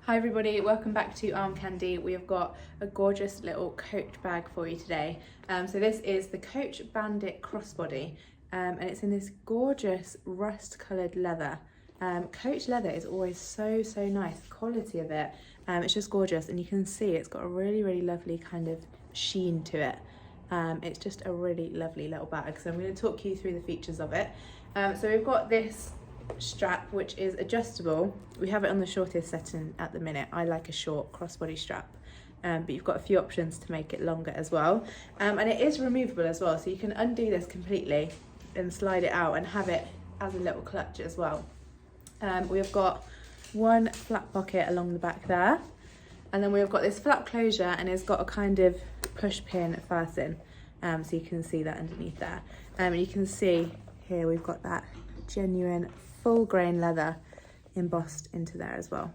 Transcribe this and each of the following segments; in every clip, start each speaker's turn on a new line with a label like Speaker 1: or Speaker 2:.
Speaker 1: Hi everybody, welcome back to Armcandy. We have got a gorgeous little Coach bag for you today. So this is the Coach Bandit Crossbody and it's in this gorgeous rust coloured leather. Coach leather is always so nice, the quality of it, it's just gorgeous, and you can see it's got a really lovely kind of sheen to it. It's just a really lovely little bag, so I'm going to talk you through the features of it. So we've got this strap which is adjustable. We have it on the shortest setting at the minute. I like a short crossbody strap, but you've got a few options to make it longer as well, and it is removable as well, so you can undo this completely and slide it out and have it as a little clutch as well. We've got one flap pocket along the back there, and then we've got this flap closure, and it's got a kind of push pin fasten, so you can see that underneath there, and you can see here we've got that genuine full grain leather embossed into there as well.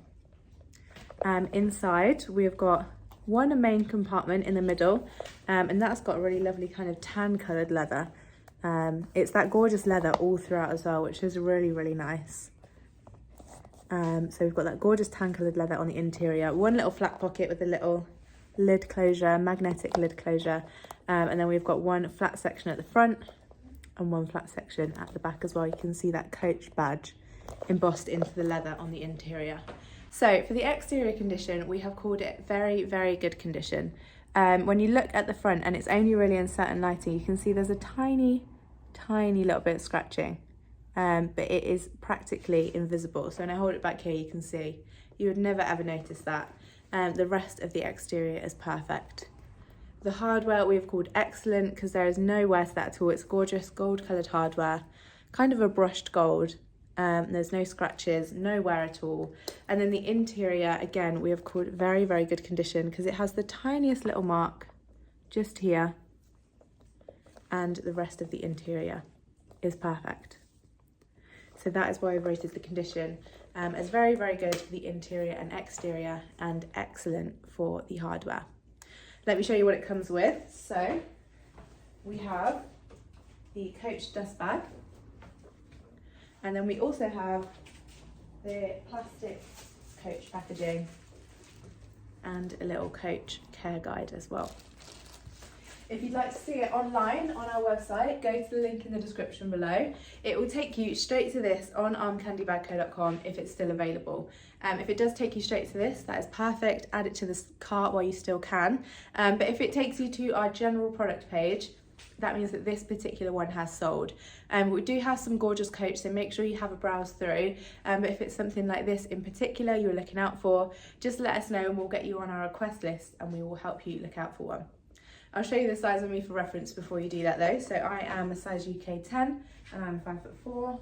Speaker 1: Inside we've got one main compartment in the middle, and that's got a really lovely kind of tan coloured leather. It's that gorgeous leather all throughout as well, which is really nice. So we've got that gorgeous tan coloured leather on the interior, one little flap pocket with a little lid closure, magnetic lid closure, and then we've got one flat section at the front and one flat section at the back as well. You can see that Coach badge embossed into the leather on the interior. So for the exterior condition, we have called it very good condition. When you look at the front, and it's only really in certain lighting, you can see there's a tiny little bit of scratching, but it is practically invisible. So when I hold it back here, you can see, you would never ever notice that. The rest of the exterior is perfect. The hardware we've called excellent because there is no wear to that at all. It's gorgeous gold coloured hardware, kind of a brushed gold. There's no scratches, no wear at all. And then the interior, again, we have called very good condition because it has the tiniest little mark just here, and the rest of the interior is perfect. So that is why I've rated the condition as very good for the interior and exterior, and excellent for the hardware. Let me show you what it comes with. So we have the Coach dust bag, and then we also have the plastic Coach packaging and a little Coach care guide as well. If you'd like to see it online on our website, go to the link in the description below. It will take you straight to this on armcandybagco.com if it's still available. If it does take you straight to this, that is perfect. Add it to the cart while you still can. But if it takes you to our general product page, that means that this particular one has sold. We do have some gorgeous Coach, so make sure you have a browse through. But if it's something like this in particular you're looking out for, just let us know and we'll get you on our request list and we will help you look out for one. I'll show you the size on me for reference before you do that though. So I am a size UK 10 and I'm 5'4",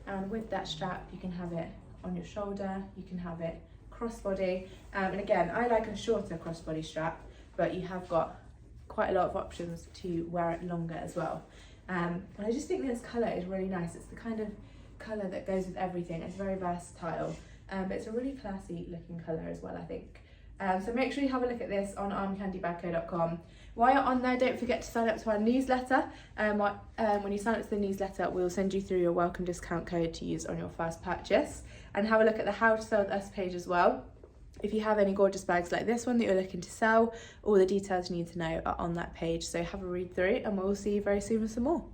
Speaker 1: and with that strap you can have it on your shoulder, you can have it crossbody, and again I like a shorter crossbody strap, but you have got quite a lot of options to wear it longer as well. And I just think this colour is really nice. It's the kind of colour that goes with everything. It's very versatile, but it's a really classy looking colour as well, I think. So make sure you have a look at this on armcandybagco.com. While you're on there, don't forget to sign up to our newsletter. When you sign up to the newsletter, we'll send you through your welcome discount code to use on your first purchase. And have a look at the How to Sell With Us page as well. If you have any gorgeous bags like this one that you're looking to sell, all the details you need to know are on that page. So have a read through, and we'll see you very soon with some more.